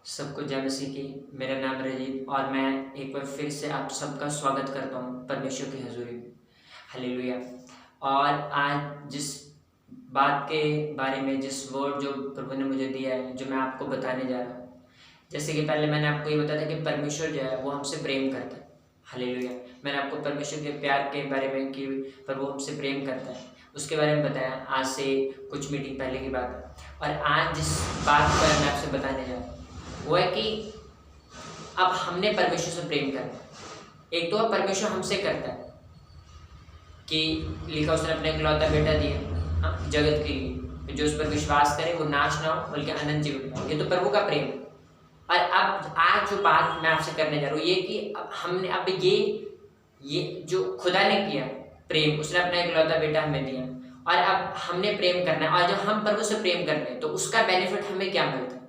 सबको जय मसीह की। मेरा नाम रजीब और मैं एक बार फिर से आप सबका स्वागत करता हूँ परमेश्वर की हजूरी में। हालेलुया। और आज जिस बात के बारे में, जिस वर्ड जो प्रभु ने मुझे दिया है, जो मैं आपको बताने जा रहा हूँ, जैसे कि पहले मैंने आपको ये बताया था कि परमेश्वर जो है वो हमसे प्रेम करता है। हालेलुया। मैंने आपको परमेश्वर के प्यार के बारे में कि प्रभु हमसे प्रेम करता है उसके बारे में बताया, आज से कुछ मीटिंग पहले की बात है। और आज जिस बात पर मैं आपसे बताने जा रहा हूँ वो है कि अब हमने परमेश्वर से प्रेम करना है। एक तो परमेश्वर हमसे करता है कि लिखा उसने अपने इकलौता बेटा दिया, हाँ, जगत के लिए, जो उस पर विश्वास करे वो नाश ना हो बल्कि अनंत जीवन पाए। ये तो प्रभु का प्रेम है। और अब आज जो बात मैं आपसे करने जा रहा हूँ ये कि अब हमने अब ये जो खुदा ने किया प्रेम, उसने अपना इकलौता बेटा हमें दिया और अब हमने प्रेम करना है। और जब हम प्रभु से प्रेम करते हैं तो उसका बेनिफिट हमें क्या मिलता है,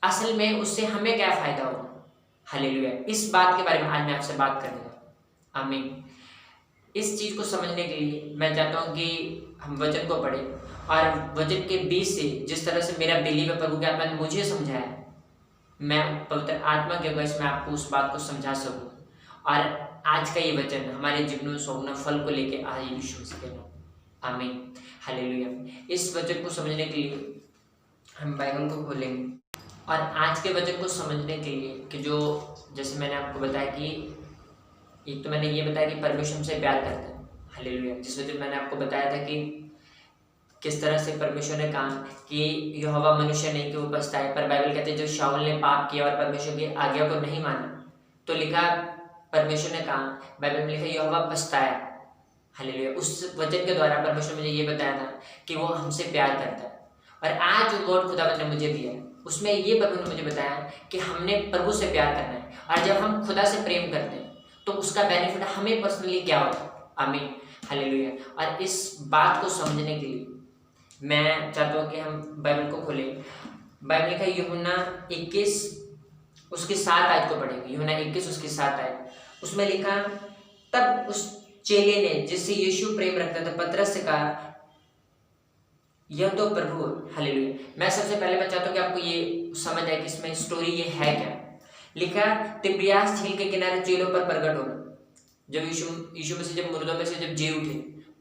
असल में उससे हमें क्या फायदा होगा। हालेलुया। इस बात के बारे में आज मैं आपसे बात करूंगा। आमीन। इस चीज को समझने के लिए मैं चाहता हूं कि हम वचन को पढ़ें और वचन के बीच से जिस तरह से मेरा बिलीव है प्रभु के आत्मा ने मुझे समझाया, मैं पवित्र आत्मा के वजह से मैं आपको उस बात को समझा सकूं और आज का ये वचन हमारे जीवन में सौगुना फल को लेके आए यीशु मसीह के नाम। आमीन। हालेलुया। इस वचन को समझने के लिए हम बाइबल को खोलेंगे और आज के वचन को समझने के लिए कि जो जैसे मैंने आपको बताया कि एक तो मैंने ये बताया कि परमेश्वर हमसे प्यार करता है। हालेलुया। जिस वजह मैंने आपको बताया था कि किस तरह से परमेश्वर ने कहा कि यहोवा मनुष्य नहीं कि वो पछताए, पर बाइबल कहते हैं जो शाऊल ने पाप किया और परमेश्वर की आज्ञा को नहीं माना तो लिखा, परमेश्वर ने कहा, बाइबल में लिखा यहोवा पछताया। हालेलुया। उस वचन के द्वारा परमेश्वर मुझे ये बताया था कि वो हमसे प्यार करता है। और आज जो वर्ड खुदावंत ने मुझे दिया है उसमें ये प्रभु ने मुझे बताया कि हमने प्रभु से प्यार करना है और जब हम खुदा से प्रेम करते हैं तो उसका बेनिफिट हमें पर्सनली क्या होता है। आमीन। हालेलुया। और इस बात को समझने के लिए मैं चाहता हूँ कि हम बाइबल को खोलें। बाइबल लिखा यूहन्ना 21 उसकी 7 आयत को पढ़ेंगे। यूहन्ना 21 उसकी 7 आयत, उसमें लिखा, तब उस चेले ने जिससे यीशु प्रेम रखता था पतरस से कहा, यह तो प्रभु। हालेलुया। मैं सबसे पहले मैं चाहता हूँ कि आपको ये समझ आए कि इसमें स्टोरी ये है क्या। लिखा, तिब्रियास झील के किनारे चेलों पर प्रकट होना। जब यीशु मसीह जब मुर्दों में से जब जी उठे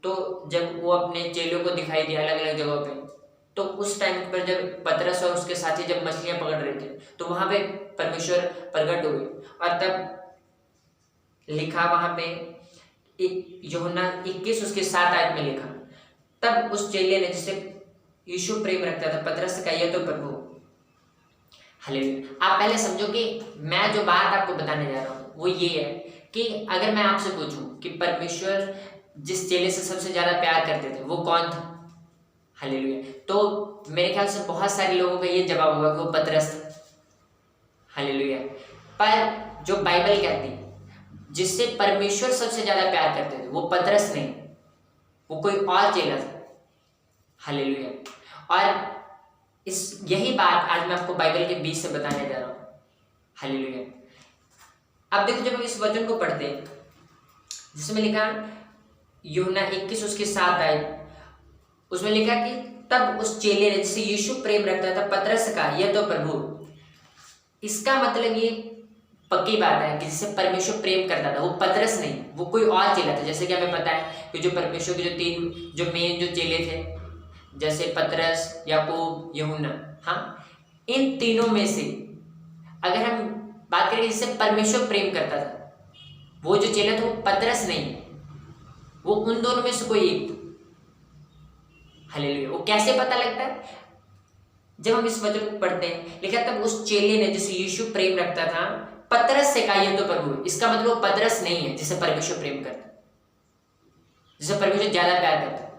तो जब वो अपने चेलों को दिखाई दिया अलग अलग जगहों पे, तो उस टाइम पर जब पतरस और उसके साथी जब मछलियां पकड़ रहे थे तो वहां पे परमेश्वर प्रकट हुए। और तब लिखा वहां पे यूहन्ना 21 उसके 7 आयत में लिखा, तब उस चेले ने जिसे यीशु प्रेम रखता था पतरस का, यह तो प्रभु। हालेलुया। आप पहले समझो कि मैं जो बात आपको बताने जा रहा हूँ वो ये है कि अगर मैं आपसे पूछूं कि परमेश्वर जिस चेले से सबसे ज्यादा प्यार करते थे वो कौन था, हालेलुया, तो मेरे ख्याल से बहुत सारे लोगों का ये जवाब होगा कि वो पतरस था। हालेलुया। पर जो बाइबल कहती जिससे परमेश्वर सबसे ज्यादा प्यार करते थे वो पतरस नहीं, वो कोई और चेला था। हालेलुया। और इस यही बात आज मैं आपको बाइबल के बीच से बताने जा रहा हूं। हालेलुया। अब देखो जब हम इस वचन को पढ़ते हैं जिसमें लिखा यूहन्ना 21 उसके 7 आयत, उसमें लिखा कि तब उस चेले ने जिसे यीशु प्रेम रखता था पतरस का, यह तो प्रभु। इसका मतलब ये पक्की बात है कि जिससे परमेश्वर प्रेम करता था वो पतरस नहीं, वो कोई और चेला था। जैसे कि हमें पता है कि जो परमेश्वर के जो 3 जो मेन जो चेले थे, जैसे पतरस, याकूब, यूहन्ना, हाँ, इन तीनों में से अगर हम बात करें जिससे परमेश्वर प्रेम करता था वो जो चेला था वो पतरस नहीं, वो उन दोनों में से कोई एक था। हालेलुया। वो कैसे पता लगता है, जब हम इस वचन को पढ़ते हैं, लिखा तब उस चेले ने जिसे यीशु प्रेम रखता था पतरस से कहा, यह तो प्रभु। इसका मतलब वो पतरस नहीं है जिसे परमेश्वर प्रेम करता, जिसे परमेश्वर ज्यादा प्यार करता,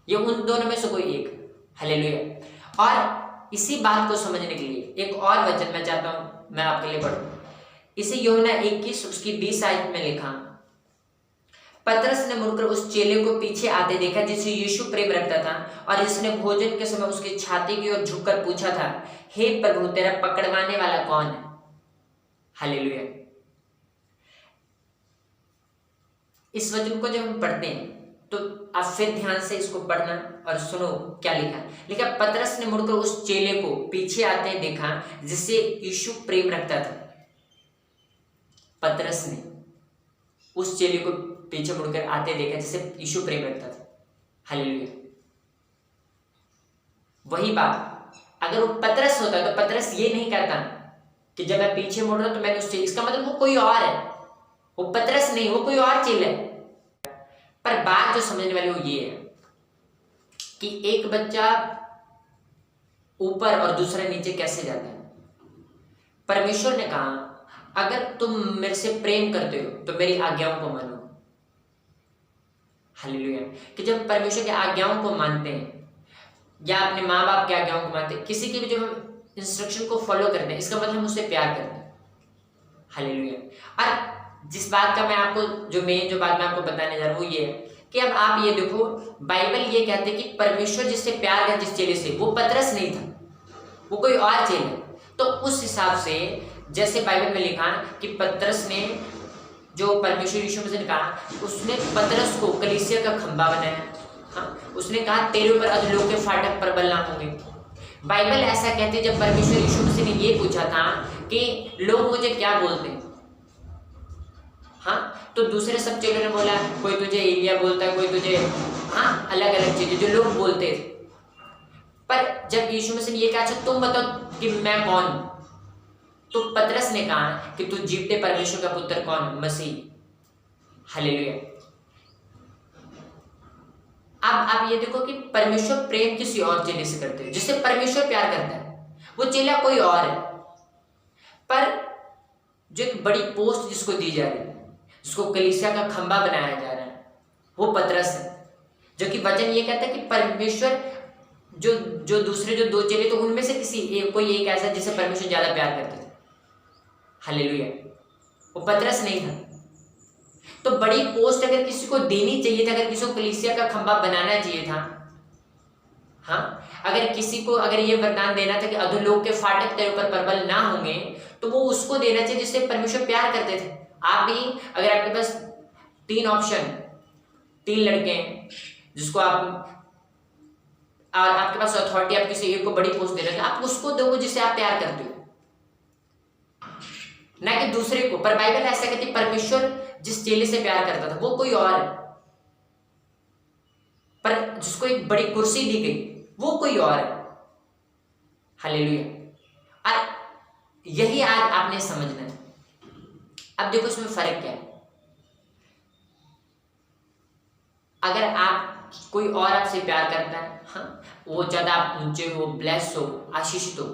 ये उन दोनों में से कोई एक। हालेलुया। और इसी बात को समझने के लिए एक और वचन मैं चाहता हूं मैं आपके लिए पढ़ूं। इसे यूहन्ना 21 उसकी 20 आयत में लिखा, पतरस ने मुड़कर उस चेले को पीछे आते देखा जिसे यीशु प्रेम रखता था और जिसने भोजन के समय उसकी छाती की ओर झुककर पूछा था, हे प्रभु तेरा पकड़वाने वाला कौन है। हालेलुया। इस वचन को जब हम पढ़ते हैं तो आप फिर ध्यान से इसको पढ़ना और सुनो क्या लिखा है। लिखा, पतरस ने मुड़कर उस चेले को पीछे आते देखा जिससे यीशु प्रेम रखता था। पतरस ने उस चेले को पीछे मुड़कर आते देखा जिससे यीशु प्रेम रखता था। हालेलुया। वही बात अगर वो पतरस होता तो पतरस ये नहीं कहता कि जब मैं पीछे मुड़ रहा हूं तो मैंने उस चेले, इसका मतलब वो कोई और है, वो पतरस नहीं, वो कोई और चेला है। पर बात जो समझने वाली वो ये है कि एक बच्चा ऊपर और दूसरा नीचे कैसे जाता है। परमेश्वर ने कहा, अगर तुम मेरे से प्रेम करते हो तो मेरी आज्ञाओं को मानो। हालेलुया। कि जब परमेश्वर की आज्ञाओं को मानते हैं या अपने माँ बाप की आज्ञाओं को मानते हैं, किसी की भी जब हम इंस्ट्रक्शन को फॉलो करते हैं, इसका मतलब हम उससे प्यार करते हैं। हालेलुया। और जिस बात का मैं आपको जो बात मैं आपको बताने जा रहा हूँ वो ये है कि अब आप ये देखो, बाइबल ये कहते हैं कि परमेश्वर जिससे प्यार कर जिस चेले से, वो पतरस नहीं था, वो कोई और चेला। तो उस हिसाब से जैसे बाइबल में लिखा कि पतरस ने, जो परमेश्वर यीशु मसीह ने कहा, उसने पतरस को कलीसिया का खंबा बनाया। हाँ, उसने कहा तेरे ऊपर अधोलोक के फाटक प्रबल ना होंगे। बाइबल ऐसा कहती है, जब परमेश्वर यीशु मसीह ने ये पूछा था कि लोग मुझे क्या बोलते हैं, हाँ, तो दूसरे सब चेलों ने बोला कोई तुझे एलिया बोलता है, कोई तुझे, हाँ, अलग अलग चीजें जो लोग बोलते थे। पर जब यीशु मसीह ने ये कहा, अच्छा तुम बताओ कि मैं कौन हूं, तो पतरस ने कहा कि तू जीवते परमेश्वर का पुत्र कौन, मसीह। हालेलुया। अब आप ये देखो कि परमेश्वर प्रेम किसी और चेले से करते हैं, जिससे परमेश्वर प्यार करता है, वो चेला कोई और है। पर जो एक बड़ी पोस्ट जिसको दी जा रही है, जिसको कलीसिया का खंबा बनाया जा रहा है, वो पतरस है। जो कि वचन ये कहता है कि परमेश्वर जो दूसरे जो दो चेले, तो उनमें से कोई एक ऐसा जिसे परमेश्वर ज्यादा प्यार करते थे। हालेलुया। वो पतरस नहीं था। तो बड़ी पोस्ट अगर किसी को देनी चाहिए था, अगर किसी को कलीसिया का खंबा बनाना चाहिए था, हाँ, अगर किसी को अगर ये वरदान देना था कि अधोलोक के फाटक तेरे ऊपर प्रबल ना होंगे, तो वो उसको देना चाहिए जिससे परमेश्वर प्यार करते थे। आप भी, अगर आपके पास 3 ऑप्शन, 3 लड़के हैं जिसको आप, और आपके पास अथॉरिटी, आप किसी एक को बड़ी पोस्ट दे रहे हैं, आप उसको दोगे जिससे आप प्यार करते हो, ना कि दूसरे को। पर बाइबल ऐसा कहती है परमेश्वर जिस चेले से प्यार करता था वो कोई और है, पर जिसको एक बड़ी कुर्सी दी गई वो कोई और है। हालेलुया। और यही आज आपने समझना है। अब देखो इसमें फर्क क्या है। अगर आप, कोई और आपसे प्यार करता है, हाँ, वो ज्यादा आप ऊंचे हो, ब्लेस हो, आशीषित हो,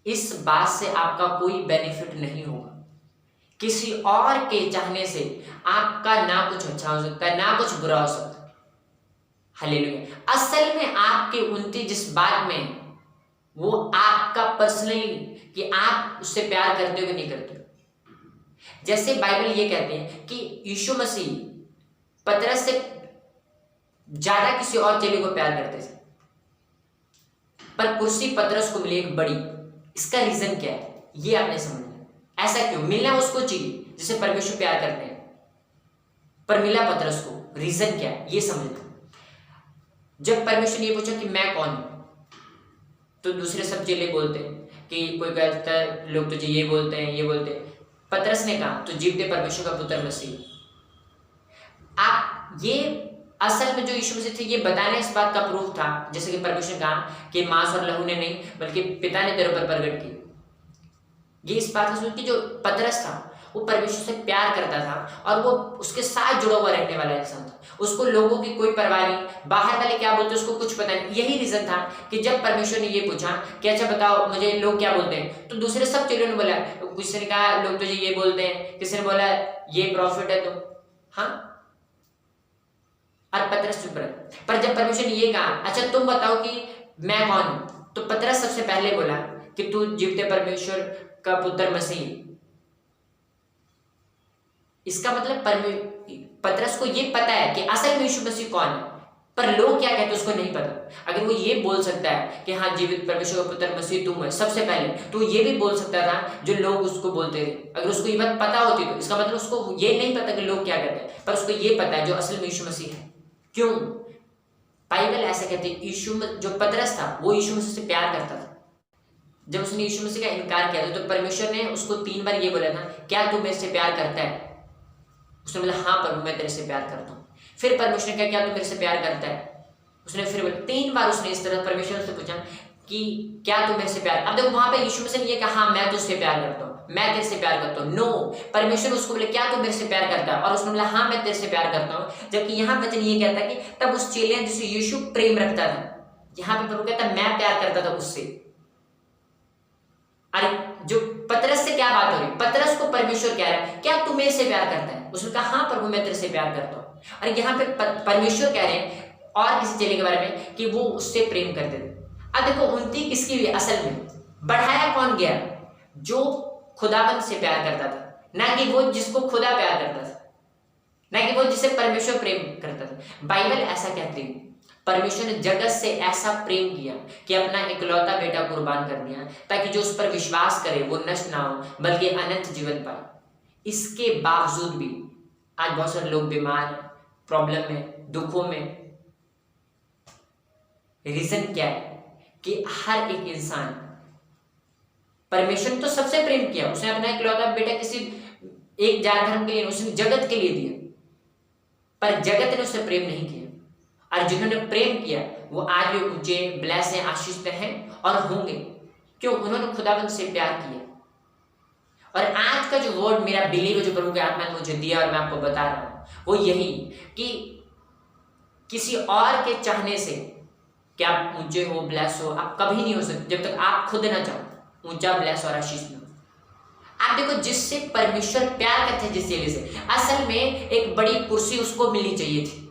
इस बात से आपका कोई बेनिफिट नहीं होगा। किसी और के चाहने से आपका ना कुछ अच्छा हो सकता है, ना कुछ बुरा हो सकता है। हालेलुया। असल में आपके उन्नति जिस बात में, वो आपका पर्सनली, कि आप उससे प्यार करते हो कि नहीं करते हो। जैसे बाइबल ये कहते हैं कि यीशु मसीह पतरस से ज्यादा किसी और चेले को प्यार करते थे, पर कुर्सी पतरस को मिली एक बड़ी। इसका रीजन क्या है, ये आपने समझना। ऐसा क्यों मिलना उसको चाहिए जिसे परमेश्वर प्यार करते हैं, पर मिला पतरस को, रीजन क्या है ये समझना। जब परमेश्वर ने ये पूछा कि मैं कौन हूं, तो दूसरे सब चेले बोलते हैं कि कोई कहता है लोग तुझे ये बोलते हैं, ये बोलते हैं। पतरस ने कहा तो जीवते परमेश्वर का पुत्र मसीह। आप ये असल में जो यीशु मसीह थे, ये बताना इस बात का प्रूफ था, जैसे कि परमेश्वर ने कहा कि मांस और लहू ने नहीं बल्कि पिता ने तेरे ऊपर प्रकट की। ये इस बात का कि जो पतरस था वो परमेश्वर से प्यार करता था और वो उसके साथ जुड़ा हुआ रहने वाला इंसान था। उसको लोगों की कोई परवाह नहीं, बाहर वाले क्या बोलते उसको कुछ पता नहीं। यही रीजन था कि जब परमेश्वर ने ये पूछा कि अच्छा बताओ मुझे लोग क्या बोलते हैं, तो दूसरे सब चेलों ने बोला, किसी ने कहा लोग तुझे ये बोलते हैं, किसी ने बोला ये प्रॉफिट है, तो हाँ, और पतरस चुप रहा। पर जब परमेश्वर ने ये कहा अच्छा तुम बताओ कि मैं कौन हूं, तो पतरस सबसे पहले बोला कि तू जीवते परमेश्वर का पुत्र मसीह। इसका मतलब पतरस को ये पता है कि असल में यीशु मसीह कौन है, पर लोग क्या कहते उसको नहीं पता। अगर वो ये बोल सकता है कि हाँ जीवित परमेश्वर का पुत्र मसीह तुम है सबसे पहले, तो ये भी बोल सकता था जो लोग उसको बोलते थे। अगर उसको ये बात पता होती तो इसका मतलब उसको ये नहीं पता कि लोग क्या कहते हैं, पर उसको ये पता है जो असल में यीशु मसीह है। क्यों? बाइबल ऐसा कहती है, जो पतरस था वो यीशु मसीह से प्यार करता था। जब उसने यीशु मसीह का इनकार किया था तो परमेश्वर ने उसको 3 बार ये बोला था, क्या तू मेरे से प्यार करता है? उसने बोला हाँ प्रभु मैं तेरे से प्यार करता हूँ। फिर परमेश्वर ने कहा क्या तू मेरे से प्यार करता है? उसने फिर बोला 3 बार उसने इस तरह परमेश्वर से पूछा कि क्या तू मेरे से प्यार। अब देखो वहां पे यीशु मसीह ने ये कहा हाँ मैं तुझसे प्यार करता हूँ, मैं तेरे से प्यार करता हूँ। नो, परमेश्वर उसको बोले क्या तू मेरे से प्यार करता है? और उसने बोला हाँ मैं तेरे से प्यार करता हूँ। जबकि यहाँ वचन ये कहता है कि तब उस चेले जिसे यीशु प्रेम रखता था, यहाँ पे प्रभु कहता मैं प्यार करता था उससे। अरे जो पतरस से क्या बात हो रही? पतरस को परमेश्वर कह रहा है क्या तू मेरे से प्यार करता है? उसने कहा हाँ प्रभु मैं तेरे से प्यार करता हूँ। और यहाँ पे परमेश्वर कह रहे हैं और किसी चेले के बारे में कि वो उससे प्रेम करते थे। अब देखो उन्नति किसकी हुई? असल में बढ़ाया कौन गया? जो खुदाबंद से प्यार करता था, ना कि वो जिसको खुदा प्यार करता था, ना कि वो जिसे परमेश्वर प्रेम करता था। बाइबल ऐसा कहती है परमेश्वर ने जगत से ऐसा प्रेम किया कि अपना इकलौता बेटा कुर्बान कर दिया ताकि जो उस पर विश्वास करे वो नष्ट ना हो बल्कि अनंत जीवन पाए। इसके बावजूद भी आज बहुत सारे लोग बीमार हैं, प्रॉब्लम में, दुखों में। रीजन क्या है? कि हर एक इंसान, परमेश्वर ने तो सबसे प्रेम किया, उसने अपना इकलौता बेटा किसी एक जात धर्म के लिए, उसने जगत के लिए दिया, पर जगत ने उससे प्रेम नहीं किया। और जिन्होंने प्रेम किया वो आज भी ऊंचे, ब्लेस हैं, आशीषित हैं और होंगे। क्यों? उन्होंने खुदावंद से प्यार किया। और आज का जो वर्ड मेरा बिलीव जो प्रभु की आत्मा ने मुझे दिया और मैं आपको बता रहा हूं वो यही कि किसी और के चाहने से कि आप ऊंचे हो, ब्लेस हो, आप कभी नहीं हो सकते जब तक आप खुद ना चाहो ऊंचा, ब्लेस और आशीष में हो। आप देखो जिससे परमेश्वर प्यार करते हैं, जिस चेले से, असल में एक बड़ी कुर्सी उसको मिलनी चाहिए थी,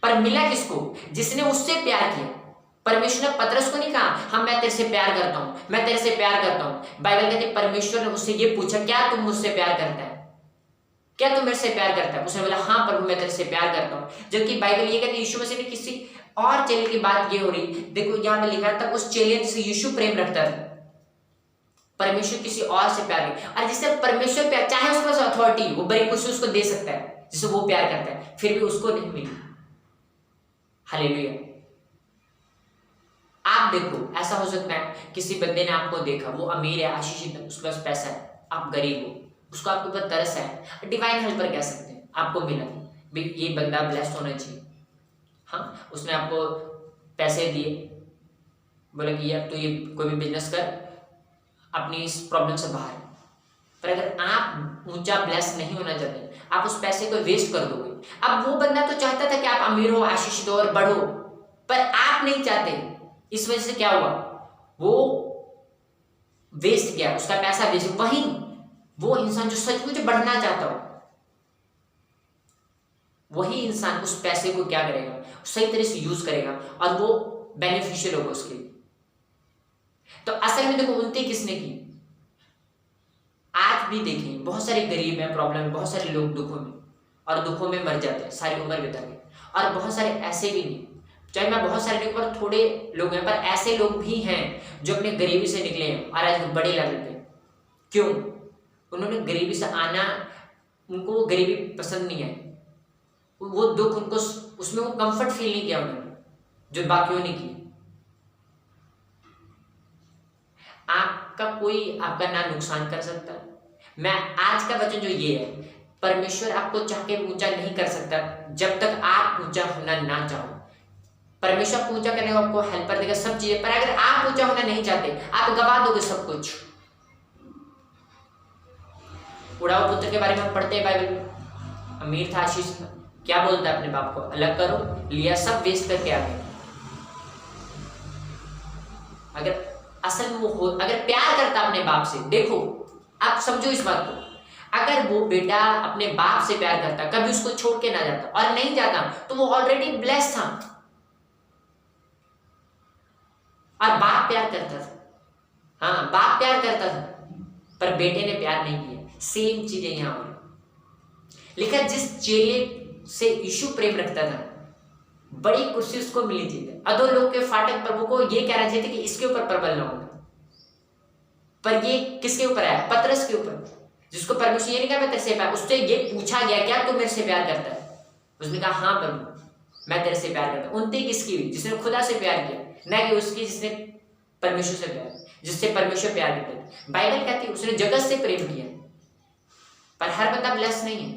पर मिला किसको? जिसने उससे प्यार किया। परमेश्वर ने पतरस को नहीं कहा हाँ मैं तेरे से प्यार करता हूं, मैं तेरे से प्यार करता हूं। बाइबल कहती है परमेश्वर ने उससे ये पूछा क्या तुम मुझसे प्यार करता है? क्या तुम मेरे से प्यार करता है? उसने बोला हाँ प्रभु मैं तेरे से प्यार करता हूं। जबकि बाइबल ये कहती है यीशु मसीह ने किसी और चेले की बात ये हो रही, देखो यहाँ पे लिखा था उस चेले जिसे यीशु प्रेम रखता था, परमेश्वर किसी और से प्यार किया। और जिससे परमेश्वर प्यार, चाहे उसके पास अथॉरिटी, वो बड़ी कुर्सी उसको दे सकता है जिसे वो प्यार करता है, फिर भी उसको नहीं मिली। हालेलुया। आप देखो ऐसा हो सकता है किसी बंदे ने आपको देखा, वो अमीर है, आशीषित है, उसके पास पैसा है, आप गरीब हो, उसको आपके ऊपर तरस है, डिवाइन हेल्पर कह सकते हैं, आपको मिला भी ये बंदा ब्लेस्ड होना चाहिए। हाँ, उसने आपको पैसे दिए, बोला कि यार तू ये कोई भी बिजनेस कर, अपनी इस प्रॉब्लम से बाहर। पर अगर आप ऊंचा ब्लेस नहीं होना चाहते, आप उस पैसे को वेस्ट कर दोगे। अब वो बंदा तो चाहता था कि आप अमीर हो, आशीषित हो और बढ़ो, पर आप नहीं चाहते। इस वजह से क्या हुआ? वो वेस्ट गया, उसका पैसा वेस्ट। वहीं वो इंसान जो सचमुच बढ़ना चाहता हो, वही इंसान उस पैसे को क्या करेगा? सही तरह से यूज करेगा और वो बेनिफिशियल होगा उसके लिए। तो असल में देखो उन्नति किसने की? आज भी देखें बहुत सारे गरीब हैं, प्रॉब्लम है, बहुत सारे लोग दुखों में और दुखों में मर जाते हैं सारी उम्र बिता के। और बहुत सारे ऐसे भी नहीं, चाहे मैं बहुत सारे लोग पर थोड़े लोग हैं, पर ऐसे लोग भी हैं जो अपने गरीबी से निकले हैं और आज बड़े लेवल पे। क्यों? उन्होंने गरीबी से आना, उनको वो गरीबी पसंद नहीं है, वो दुख उनको, उसमें वो कंफर्ट फील नहीं किया उन्होंने, जो बाकियों ने की। आपका कोई आपका ना नुकसान कर सकता। मैं आज का वचन जो ये है, परमेश्वर आपको चाह के ऊंचा नहीं कर सकता जब तक आप ऊंचा होना ना चाहो। परमेश्वर आपको ऊंचा करने को आपको हेल्पर देगा, सब चीजें, पर अगर आप ऊंचा होना नहीं चाहते, आप गवा दोगे सब कुछ। उड़ाऊ पुत्र के बारे में हम पढ़ते हैं बाइबल में, अमीर था, आशीष था, क्या बोलता है अपने बाप को अलग करो, लिया सब वेस्ट करके आ गए। अगर असल में वो हो, अगर प्यार करता अपने बाप से, देखो आप समझो इस बात को, अगर वो बेटा अपने बाप से प्यार करता, कभी उसको छोड़ के ना जाता, और नहीं जाता, तो वो ऑलरेडी ब्लेस्ड था। और बाप प्यार करता था, हाँ बाप प्यार करता था, पर बेटे ने प्यार नहीं किया। सेम चीजें यहां हो रही। लिखा जिस चेले से यीशु प्रेम रखता था, बड़ी कुर्सी उसको मिली थी। अधोलोक के फाटक प्रभु को ये कहना चाहिए था कि इसके ऊपर प्रबल ना होगा, पर ये किसके ऊपर आया? पतरस के ऊपर, जिसको परमेश्वर ये नहीं कहा मैं तेरे से प्यार, उससे ये पूछा गया क्या तू मेरे से प्यार करता है? उसने कहा हाँ प्रभु मैं तेरे से प्यार करता हूँ। उन्नति किसकी हुई? जिसने खुदा से प्यार किया, न कि उसकी जिसने परमेश्वर से प्यार, जिससे परमेश्वर प्यार करता है। बाइबल कहती है उसने जगत से प्रेम किया, पर हर बंदा ब्लेस नहीं है,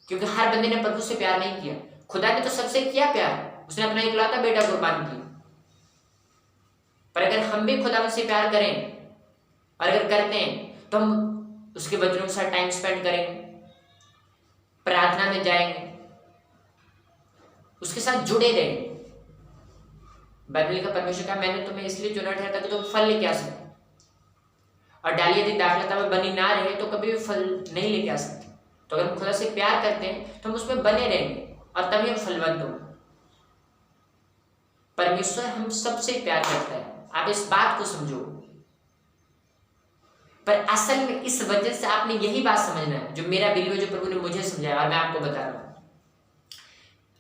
क्योंकि हर बंदे ने प्रभु से प्यार नहीं किया। खुदा ने तो सबसे किया प्यार, उसने अपना इकलौता बेटा कुर्बान किया। पर अगर हम भी खुदा से प्यार करें, और अगर करते हैं तो हम उसके बच्चों के साथ टाइम स्पेंड करेंगे, प्रार्थना में जाएंगे, उसके साथ जुड़े रहेंगे। बाइबल का परमेश्वर का मैंने तुम्हें इसलिए चुना ठहरा ताकि तुम फल लेके आ सको, और डाली यदि दाखलता में बनी ना रहे तो कभी भी फल नहीं लेके आ सकते। तो अगर हम खुदा से प्यार करते हैं तो हम उसमें बने रहेंगे और तभी हम फलवंत होंगे। परमेश्वर हम सबसे प्यार करता है, आप इस बात को समझो। पर असल में इस वजह से आपने यही बात समझना है जो मेरा बिलीव, जो प्रभु ने मुझे समझाया और मैं आपको बता रहा हूं।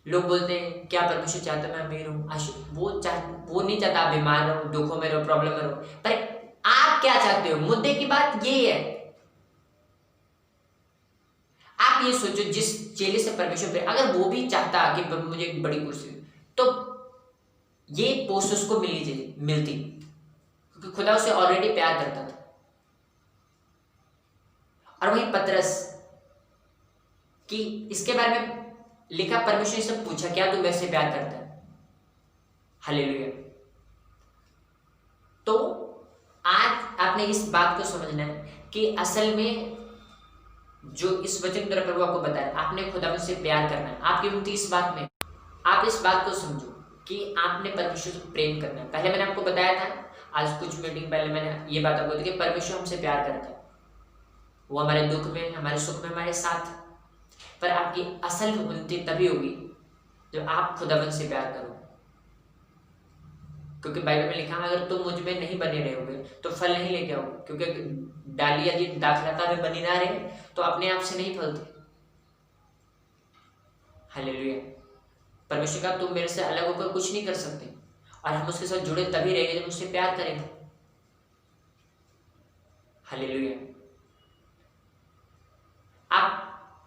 लोग बोलते हैं क्या परमेश्वर चाहता मैं अमीर हूं? वो नहीं चाहता आप बीमार रहो, दुखों में रहो, प्रॉब्लम में रहो। पर आप क्या चाहते हो? मुद्दे की बात ये है, आप ये सोचो जिस चेले से परमेश्वर प्यार, अगर वो भी चाहता कि प्रभु मुझे एक बड़ी कुर्सी, तो ये पोस्ट उसको मिलती, क्योंकि खुदा उसे ऑलरेडी प्यार करता था। और वही पतरस कि इसके बारे में लिखा, परमेश्वर ने सब पूछा क्या तू मेरे से प्यार करता है? हालेलुया। तो आज आपने इस बात को समझना है कि असल में जो इस वचन द्वारा प्रभु आपको बताया, आपने खुदा से प्यार करना है। आपकी उन्नति इस बात में, आप इस बात को समझो कि आपने परमेश्वर से प्रेम करना है। पहले मैंने आपको बताया था, आज कुछ मीटिंग पहले मैंने ये बात आपको दी कि परमेश्वर हमसे प्यार करता है, वो हमारे दुख में, हमारे सुख में हमारे साथ। पर आपकी असल उन्नति तभी होगी जब आप खुदावंत से प्यार करो, क्योंकि बाइबल में लिखा है अगर तुम मुझ में नहीं बने रहोगे तो फल नहीं लेके आओगे, क्योंकि डाली यदि दाखलता में बनी ना रहे तो अपने आप से नहीं फलती। हालेलुया। परमेश्वर का तुम मेरे से अलग होकर कुछ नहीं कर सकते, और हम उसके साथ जुड़े तभी रहेंगे जब उससे प्यार करेंगे। हालेलुया।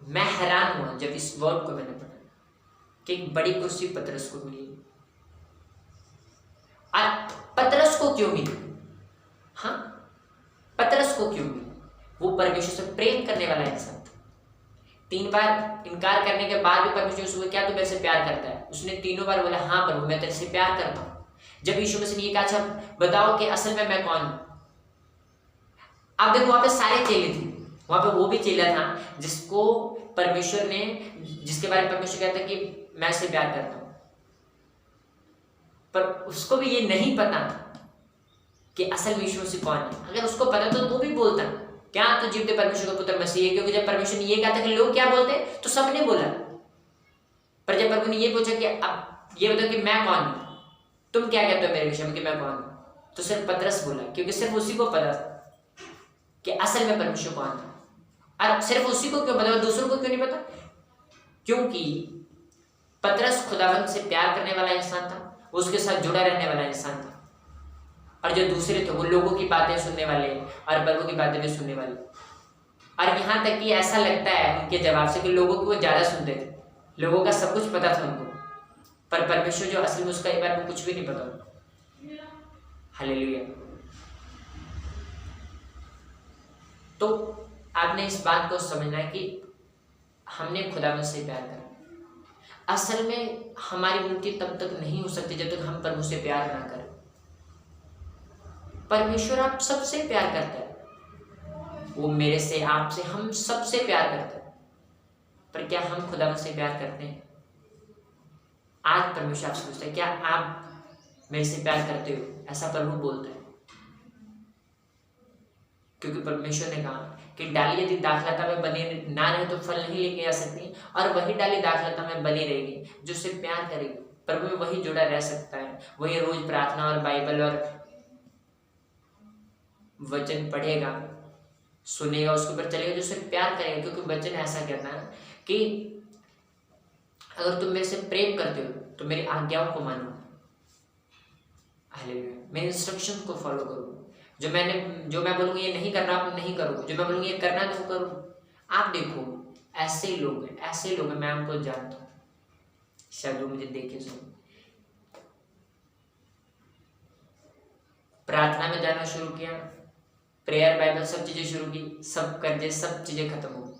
मैं हैरान हुआ जब इस वर्ड को मैंने पढ़ा कि एक बड़ी कुर्सी पतरस को मिली। और पतरस को क्यों मिली? हाँ, पतरस को क्यों मिली? वो परमेश्वर से प्रेम करने वाला इंसान था। 3 बार इनकार करने के बाद भी परमेश्वर उसको क्या तू मेरे से प्यार करता है? उसने 3 बार बोला हाँ प्रभु मैं तेरे से प्यार करता हूँ। जब यीशु मसीह ने ये कहा अच्छा बताओ कि असल में मैं कौन हूँ? अब देखो वहां पे सारे चेले थे, वहां पे वो भी चेला था जिसको परमेश्वर ने, जिसके बारे में परमेश्वर कहता है कि मैं इससे प्यार करता हूं, पर उसको भी ये नहीं पता कि असल में यीशु मसीह कौन है। अगर उसको पता तो वो भी बोलता क्या तो जीवते परमेश्वर का पुत्र मसीह है, क्योंकि जब परमेश्वर ने ये कहा था कि लोग क्या बोलते तो सबने बोला। पर जब प्रभु ने ये पूछा कि अब ये बताओ कि मैं कौन हूं, तुम क्या कहते हो मेरे विषय में कि मैं कौन हूं, तो सिर्फ पतरस बोला, क्योंकि सिर्फ उसी को पता था कि असल में परमेश्वर कौन था। और सिर्फ उसी को क्यों पता, दूसरों को क्यों नहीं पता? क्योंकि पतरस खुदावंत से प्यार करने वाला इंसान था, उसके साथ जुड़ा रहने वाला इंसान था, और जो दूसरे थे वो लोगों की बातें सुनने वाले और प्रभु की बातें भी सुनने वाले। और यहाँ तक कि ऐसा लगता है उनके जवाब से कि लोगों की वो ज्यादा सुनते थे, लोगों का सब कुछ पता था उनको, पर परमेश्वर जो असल में उसका एक बार में कुछ भी नहीं पता। हालेलुया। तो आपने इस बात को समझना है कि हमने खुदावंत से प्यार करा। असल में हमारी उन्नति तब तक नहीं हो सकती जब तक हम प्रभु से प्यार ना करें। परमेश्वर आप सबसे प्यार करता है, वो मेरे से, आपसे, हम सबसे प्यार करता है, पर क्या हम खुदावंत से प्यार करते हैं? आज परमेश्वर आपसे पूछता है क्या आप मेरे से प्यार करते हो? ऐसा प्रभु बोलता है, क्योंकि परमेश्वर ने कहा कि डाली यदि दाखलता में बनी ना रहे तो फल नहीं लेके आ सकती, और वही डाली दाखलता में बनी रहेगी जो उससे प्यार करेगी, प्रभु में वही जुड़ा रह सकता है, वही रोज प्रार्थना और बाइबल और वचन पढ़ेगा, सुनेगा, उसके ऊपर चलेगा, जो उससे प्यार करेगा। क्योंकि वचन ऐसा कहता है कि अगर तुम मेरे से प्रेम करते हो तो मेरी आज्ञाओं को मानो। हालेलुया। मेरे इंस्ट्रक्शन को फॉलो करो, जो मैं बोलूँगा ये नहीं करना आप नहीं करो, जो मैं बोलूँगा ये करना तो करो। आप देखो ऐसे लोग हैं, ऐसे लोग हैं, मैं उनको जानता हूँ, शायद वो मुझे देखे सुन। प्रार्थना में जाना शुरू किया, प्रेयर बाइबल सब चीजें शुरू की, सब कर्जे सब चीजें खत्म हो गई,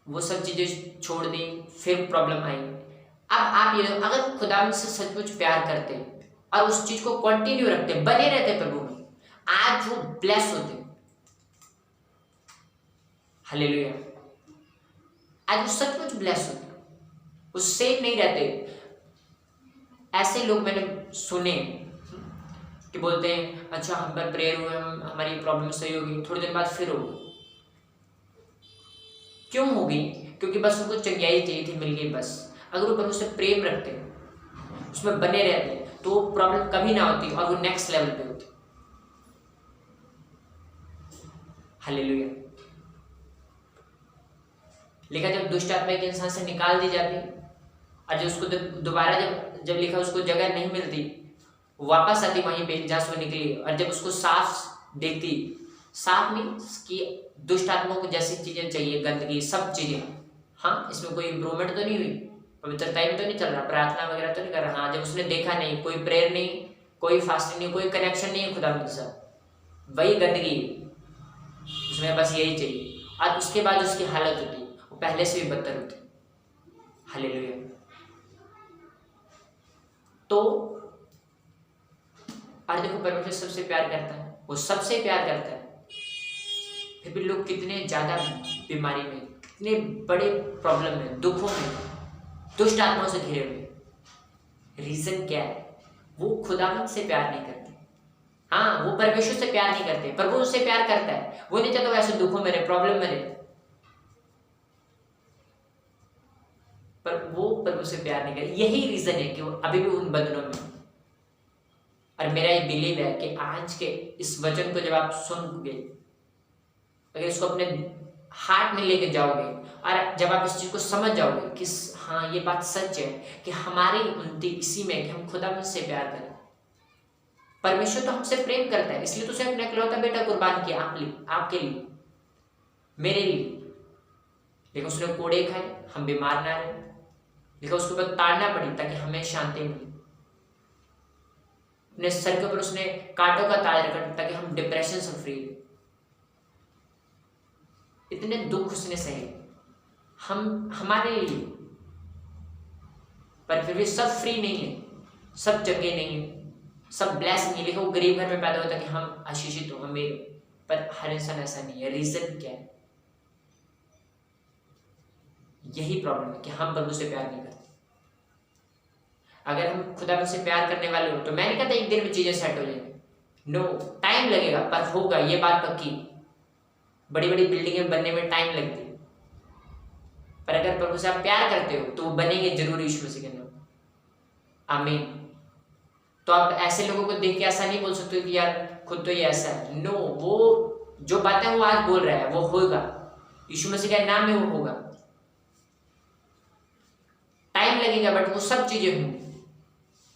वो सब चीजें छोड़ दी, फिर प्रॉब्लम आई। अब आप ये अगर खुदा से सचमुच प्यार करते और उस चीज को कंटिन्यू रखते, बने रहते प्रभु में, आज वो ब्लेस होते। हालेलुया। आज वो सचमुच ब्लेस होते, वो सेफ नहीं रहते। ऐसे लोग मैंने सुने कि बोलते हैं अच्छा हम पर प्रेयर हुए, हमारी प्रॉब्लम सही होगी, थोड़ी देर बाद फिर होगी। क्यों होगी? क्योंकि बस उनको चंगाई चाहिए थी, मिल गई बस। अगर वो प्रभु से प्रेम रखते, उसमें बने रहते, तो प्रॉब्लम कभी ना होती और वो नेक्स्ट लेवल पे होती। हालेलुया। लिखा जब दुष्ट आत्मा एक इंसान से निकाल दी जाती और जब उसको दोबारा जब लिखा उसको जगह नहीं मिलती, वापस आती वहीं पे जहाँ से वो निकली, और जब उसको साफ देखती, साफ नहीं कि दुष्ट आत्माओं को जैसी चीजें चाहिए, गंदगी सब चीजें, हाँ इसमें कोई इम्प्रूवमेंट तो नहीं हुई, पवित्रता में तो नहीं चल रहा, प्रार्थना वगैरह तो नहीं कर रहा। हाँ जब उसने देखा नहीं, कोई प्रेयर नहीं, कोई फास्टिंग नहीं, कोई कनेक्शन नहीं है खुदा के साथ, वही गंदगी, उसमें बस यही चाहिए, और उसके बाद उसकी हालत होती वो पहले से भी बदतर होती। हालेलुया। तो और देखो परमेश्वर सबसे प्यार करता है, वो सबसे प्यार करता है, फिर भी लोग कितने ज्यादा बीमारी में, कितने बड़े प्रॉब्लम में, दुखों में, दुष्ट आत्माओं से घिरे हुए। रीजन क्या है? वो खुदावंद से प्यार नहीं करते। हाँ वो परमेश्वर से प्यार नहीं करते, पर वो उससे प्यार करता है। वो नहीं चाहता वैसे दुखों में रहे, प्रॉब्लम में रहे, पर वो प्रभु से प्यार नहीं करते। यही रीजन है कि वो अभी भी उन बंधनों में। और मेरा ये बिलीव है कि आज के इस वचन को जब आप सुनोगे, अगर इसको अपने हार्ट में लेके जाओगे, और जब आप इस चीज को समझ जाओगे कि हाँ ये बात सच है कि हमारी उन्नति इसी में कि हम खुदा से प्यार करें। परमेश्वर तो हमसे प्रेम करता है, इसलिए तो उसे अपना इकलौता बेटा कुर्बान किया आपके लिए, मेरे लिए। देखो उसने कोड़े खाए, हम बीमार ना रहे। देखो उसके ऊपर ताड़ना पड़ी ताकि हमें शांति मिले। अपने सर के ऊपर उसने कांटों का ताज रखा ताकि हम डिप्रेशन से फ्री रहे। इतने दुख उसने सहे हमारे लिए, पर फिर भी सब फ्री नहीं है, सब जगह नहीं है, सब ब्लेस नहीं है। लिखो वो गरीब घर में पैदा होता कि हम आशीषित हो, अमीर, पर हर इंसान ऐसा नहीं है। रीजन क्या है? यही प्रॉब्लम है कि हम प्रभु से प्यार नहीं करते। अगर हम खुदा से प्यार करने वाले हो तो मैं नहीं कहता एक दिन में चीजें सेट हो जाएंगी, नो, टाइम लगेगा पर होगा, ये बात पक्की। बड़ी बड़ी बिल्डिंगें बनने में टाइम लगती है, पर अगर प्रभु से आप प्यार करते हो तो वो बनेंगे जरूर यीशु मसीह के नाम। आमीन। तो आप ऐसे लोगों को देख के ऐसा नहीं बोल सकते कि यार खुद तो ये ऐसा है, नो, वो जो बातें वो आज बोल रहा है वो होगा, यीशु मसीह के नाम में वो होगा। टाइम लगेगा बट वो सब चीजें होंगी।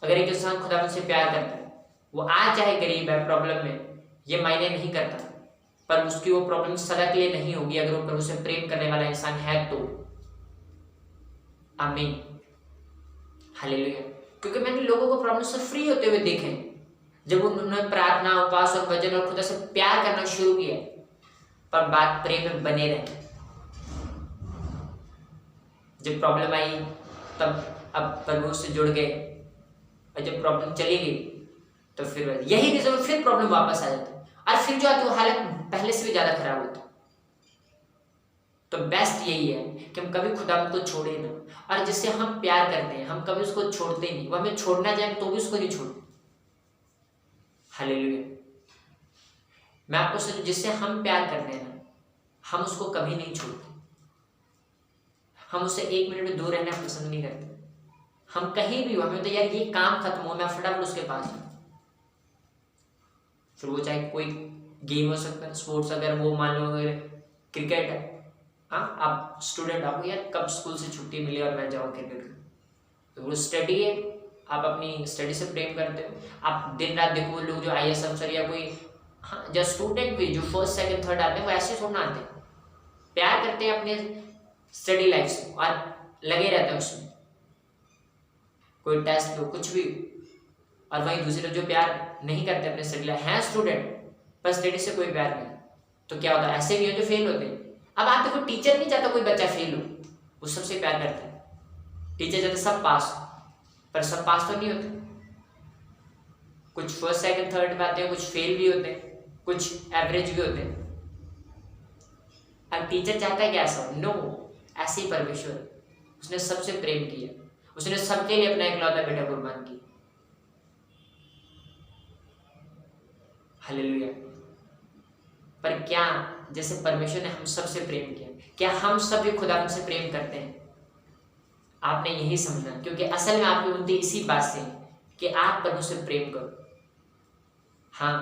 अगर एक इंसान खुदा से प्यार करता है, वो आज चाहे गरीब है, प्रॉब्लम में, ये मायने नहीं करता, पर उसकी वो प्रॉब्लम सदा के लिए नहीं होगी अगर वो प्रभु से प्रेम करने वाला इंसान है तो। आमीन। हालेलुया। क्योंकि मैंने लोगों को प्रॉब्लम से फ्री होते हुए देखे, जब उन्होंने प्रार्थना, उपवास और भजन और खुदा से प्यार करना शुरू किया, पर बात प्रेम में बने रहे। जब प्रॉब्लम आई तब अब प्रभु से जुड़ गए, और जब प्रॉब्लम चली गई तो फिर यही रीजन, फिर प्रॉब्लम वापस आ जाती, और फिर जो आती वो हालत पहले से भी ज्यादा खराब होती। तो बेस्ट यही है कि हम कभी खुदा को छोड़े ना, और जिससे हम प्यार करते हैं हम कभी उसको छोड़ते नहीं। वो हमें छोड़ना चाहे तो भी उसको नहीं छोड़ते। हालेलुया। मैं आपको सोचूं, जिससे हम प्यार करते हैं ना, हम उसको कभी नहीं छोड़ते। हम उससे एक मिनट में दूर रहना पसंद नहीं करते। हम कहीं भी हो, हमें तो यार ये काम खत्म हो, मैं फटाफट उसके पास हूँ। फिर वो चाहे कोई गेम हो सकता है, स्पोर्ट्स, अगर वो मान लो अगर क्रिकेट है, हाँ आप स्टूडेंट, आपको यार कब स्कूल से छुट्टी मिली और मैं जाऊँ क्रिकेट। तो वो स्टडी है, आप अपनी स्टडी से प्रेम करते हो। आप दिन रात देखो लोग जो IAS अफसर या कोई, हाँ जो स्टूडेंट भी जो फर्स्ट सेकंड थर्ड आते हैं, वो ऐसे थोड़ा आते हैं, प्यार करते हैं अपने स्टडी लाइफ से और लगे रहते हैं उसमें, कोई टेस्ट लो कुछ भी। और वहीं दूसरे जो प्यार नहीं करते अपने स्टडी लाइफ, हैं स्टूडेंट पर स्टडी से कोई प्यार नहीं, तो क्या होता है, ऐसे भी है जो फेल होते हैं। अब आप देखो, टीचर नहीं चाहता कोई बच्चा फेल हो, वो सबसे प्यार करता है। टीचर चाहते सब पास, पर सब पास तो नहीं होते, कुछ फर्स्ट सेकंड थर्ड में आते हैं, कुछ फेल भी होते हैं, कुछ एवरेज भी होते हैं। अब टीचर चाहता है कि ऐसा नो, ऐसे ही परमेश्वर, उसने सबसे प्रेम किया, उसने सबके लिए अपना इकलौता बेटा कुर्बान किया। हालेलुया। पर क्या जैसे परमेश्वर ने हम सबसे प्रेम किया, क्या हम सब भी खुदा से प्रेम करते हैं? आपने यही समझना, क्योंकि असल में आपकी उन्नति इसी बात से है कि आप परमेश्वर से प्रेम करो। हाँ,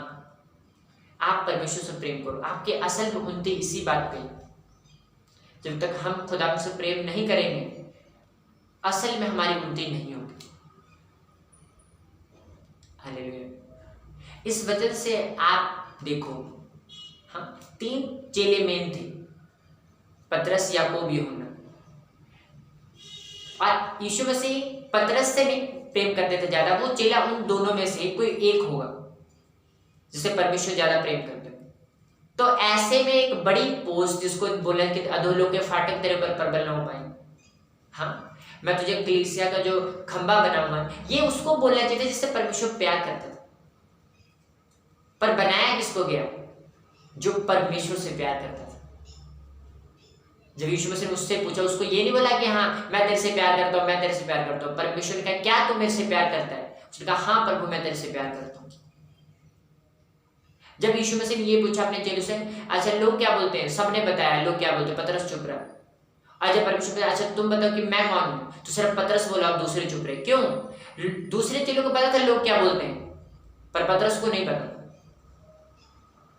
आप परमेश्वर से प्रेम करो, आपके असल में उन्नति इसी बात पे। जब तक हम खुदा से प्रेम नहीं करेंगे, असल में हमारी उन्नति नहीं होगी। हालेलुया। इस वजह से आप देखो, हाँ, 3 चेले मेन थे, पतरस, याकूब, यूहन्ना। और यीशु मसीह पतरस से नहीं प्रेम करते थे ज्यादा, वो चेला उन दोनों में से कोई एक होगा जिसे परमेश्वर ज्यादा प्रेम करते थे। तो ऐसे में एक बड़ी पोस्ट, जिसको बोला कि अधोलोक के फाटक तेरे पर प्रबल न हो पाए, हाँ, मैं तुझे कलीसिया का जो खंबा बनाऊंगा, ये उसको बोलना चाहिए जिससे परमेश्वर प्यार करता था। पर बनाया किसको गया? जो परमेश्वर से प्यार करता था। जब यीशु मसीह ने उससे पूछा, उसको ये नहीं बोला कि हाँ मैं तेरे से प्यार करता हूँ, मैं तेरे से प्यार करता हूँ। परमेश्वर ने कहा, क्या तू मेरे से प्यार करता है? उसने कहा, हाँ प्रभु, मैं तेरे से प्यार करता हूँ। जब यीशु मसीह ने ये पूछा अपने चेलों से, अच्छा लोग क्या बोलते हैं? सबने बताया लोग क्या बोलते हैं, पतरस चुप रहा। अच्छा परमेश्वर ने, अच्छा तुम बताओ कि मैं कौन हूँ? तो सिर्फ पतरस बोला, अब दूसरे चुप रहे। क्यों? दूसरे चेलों को पता था लोग क्या बोलते हैं, पर पतरस को नहीं पता।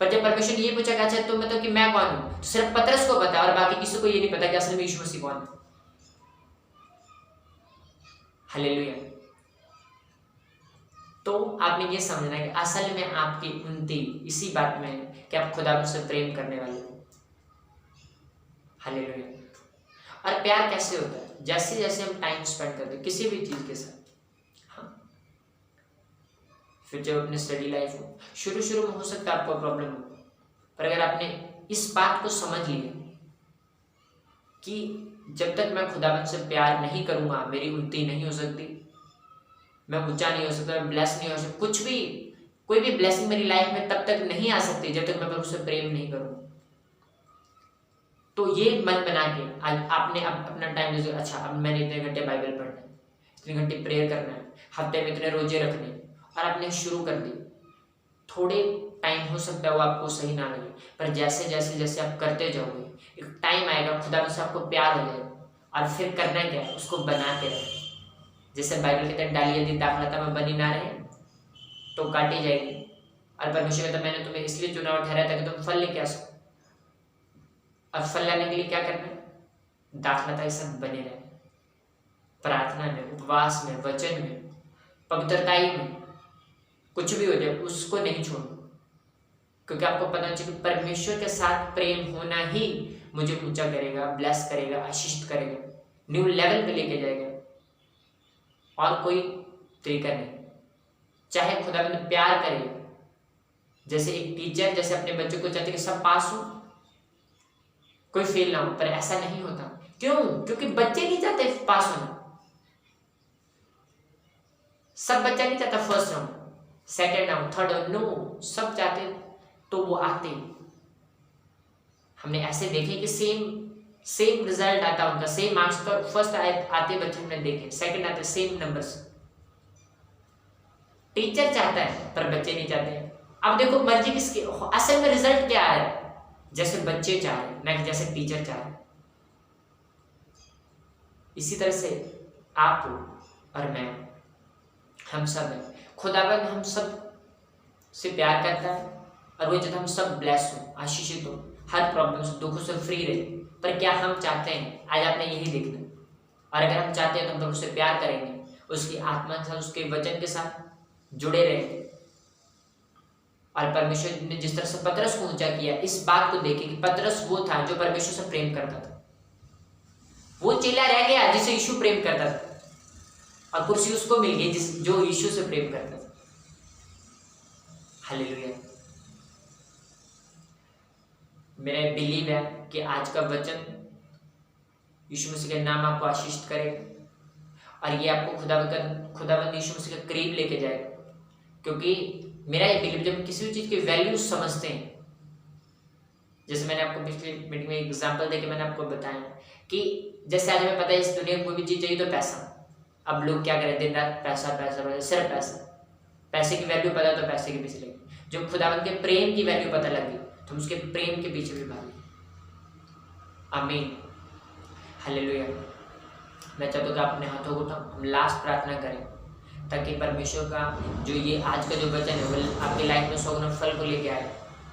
पर जब परमेश्वर ने ये पूछा कि अच्छा तुम बताओ कि मैं कौन हूं, तो सिर्फ पतरस को पता और बाकी किसी को ये नहीं पता कि असल में यीशु मसीह कौन है। हालेलुया। तो आपने ये समझना है कि असल में आपकी उन्नति इसी बात में है कि आप खुदा से प्रेम करने वाले हो। हालेलुया। और प्यार कैसे होता है? जैसे जैसे हम टाइम स्पेंड करते हैं किसी भी चीज के साथ, हाँ, फिर जब अपने स्टडी लाइफ हो, शुरू में हो सकता है आपको प्रॉब्लम हो, पर अगर आपने इस बात को समझ लिया कि जब तक मैं खुदाबंद से प्यार नहीं करूंगा, मेरी उन्नति नहीं हो सकती, मैं ऊंचा नहीं हो सकता, मैं ब्लेस नहीं हो सकता, कुछ भी कोई भी ब्लेसिंग मेरी लाइफ में तब तक नहीं आ सकती जब तक मैं उससे प्रेम नहीं करूँ। तो ये मन बना के आज आपने अब अपना टाइम दीजिए, अच्छा अब मैंने इतने घंटे बाइबल पढ़ना है, इतने घंटे प्रेयर करना है, हफ्ते में इतने रोजे रखने, और आपने शुरू कर दी। थोड़े टाइम हो सकता है वो आपको सही ना लगे, पर जैसे जैसे जैसे आप करते जाओगे, एक टाइम आएगा खुदा से आपको प्यार हो जाएगा। और फिर करना क्या है, उसको बना के रखें। जैसे बाइबल के तहत डाली यदि दाखलता में बनी ना रहे तो काटी जाएगी। और परमेश्वर कहता, मैंने तुम्हें इसलिए चुना और ठहराया था कि तुम फल लेके आ सको। और फल लाने के लिए क्या करना है? दाखलता के साथ बने रहे, प्रार्थना में, उपवास में, वचन में, पवित्रताई में, कुछ भी हो जाए उसको नहीं छोड़ो, क्योंकि आपको पता चाहिए परमेश्वर के साथ प्रेम होना ही मुझे ऊंचा करेगा, ब्लेस करेगा, आशीषित करेगा, न्यू लेवल पे लेके जाएगा, और कोई तरीका नहीं। चाहे खुदा में प्यार करे, जैसे एक टीचर जैसे अपने बच्चों को चाहते कि सब पास हो, कोई फेल ना हो, पर ऐसा नहीं होता। क्यों? क्योंकि बच्चे नहीं चाहते पास होना। सब बच्चा नहीं चाहता first round, second round, third round, no, सब चाहते तो वो आते। हमने ऐसे देखे कि सेम रिजल्ट आता उनका, सेम मार्क्स पर फर्स्ट आते बच्चे हमने देखे, सेकंड आते सेम नंबर्स। टीचर चाहता है पर बच्चे नहीं चाहते। अब देखो मर्जी किसकी, असल में रिजल्ट क्या आ रहा है? जैसे बच्चे चाह रहे हैं, ना कि जैसे टीचर चाह रहे हैं। इसी तरह से आप और मैं, हम सब हैं, खुदाबंद हम सब से प्यार करता है, और वो चाहता हम सब ब्लेस हो, आशीषित हो, हर प्रॉब्लम से, दुखों से फ्री रहे। पर क्या हम चाहते हैं? आज आपने यही देखना। और अगर हम चाहते हैं तो हम उससे प्यार करेंगे, उसकी आत्मा के साथ, उसके वचन के साथ जुड़े रहेंगे, और परमेश्वर ने जिस तरह से पतरस को ऊंचा किया, इस बात को देखे कि पतरस वो था जो परमेश्वर से प्रेम करता था। वो चेला रह गया जिसे यीशु प्रेम करता था, और कुर्सी उसको मिल गई जो यीशु से प्रेम करता था। हालेलुया। मेरा बिलीव है कि आज का वचन यीशु मसीह के नाम आपको आशीष करेगा, और ये आपको खुदावंद यीशु मसीह के करीब लेके जाएगा। क्योंकि मेरा ये बिलीव, जब किसी भी चीज़ की वैल्यू समझते हैं, जैसे मैंने आपको पिछली मीटिंग में एग्जांपल देके मैंने आपको बताया कि जैसे आज हमें पता है इस दुनिया में कोई भी चीज़ चाहिए तो पैसा। अब लोग क्या करें, दिन रात पैसा पैसा पैसा, सिर्फ पैसा। पैसे की वैल्यू पता तो पैसे के पीछे लगे। जो खुदावंद के प्रेम की वैल्यू पता लगी तो उसके प्रेम के पीछे भी भागे। आमीन, हालेलुया। मैं चाहता हूँ कि अपने हाथों को उठाओ, हम लास्ट प्रार्थना करें ताकि परमेश्वर का जो ये आज का जो वचन है वो आपकी लाइफ में 100 गुना फल को लेके आए,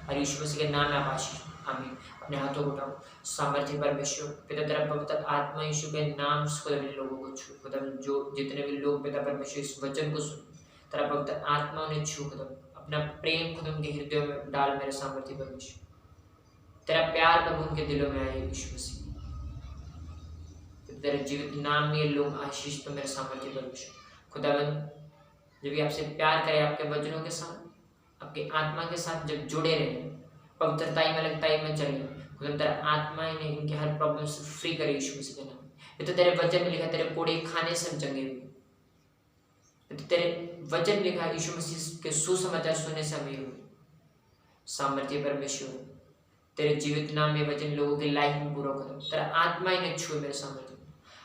और यीशु मसीह के नाम में आप आशीष। आमीन। अपने हाथों को उठाओ। सामर्थ्य परमेश्वर पिता तेरा पवित्र आत्मा यीशु के नाम से खुदा लोगों को छू। खुदा जो जितने भी लोग पिता परमेश्वर इस वचन को सुन, तेरा पवित्र आत्मा उन्हें छू। खुदा अपना प्रेम खुद उनके हृदयों में डाल। मेरे सामर्थ्य परमेश्वर, तेरा प्यार प्रभु उनके दिलों में आए यीशु मसीह। तेरे जीवित नाम में ये लोग आशीष तो मेरे सामर्थ्य परमेश्वर। खुदावंद जब भी आपसे प्यार करे, आपके वचनों के साथ, आपके आत्मा के साथ जब जुड़े रहे, पवित्रताई में अलगताई में चले, खुदा तेरा आत्मा इन्हें इनके हर प्रॉब्लम से फ्री करे यीशु मसीह के नाम। ये तो तेरे वचन में लिखा, तेरे कोड़े खाने से हम चंगे हुए। ये तो तेरे वचन में लिखा, यीशु मसीह के सुसमाचार सुनने से अमीर हुए। सामर्थ्य परमेश्वर, तेरे जीवित नाम में वचन लोगों की लाइफ में पूरा करो। तेरा आत्मा इन्हें छुए मेरे सामर्थ्य,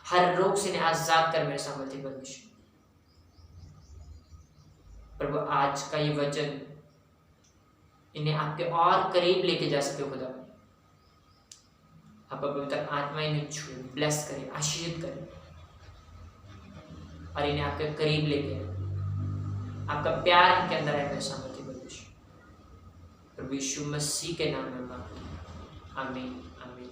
हर रोग से इन्हें आजाद कर मेरे सामर्थ्य परमेश्वर। प्रभु आज का ये वचन इन्हें आपके और करीब लेके जा सके खुदा। आप पवित्र आत्मा इन्हें छुए, ब्लेस करे, आशीषित करे, और इन्हें आपके करीब लेके आपका प्यार इनके अंदर है मेरे सामर्थ्य परमेश्वर। प्रभु यीशु मसीह के नाम में आमीन, आमीन।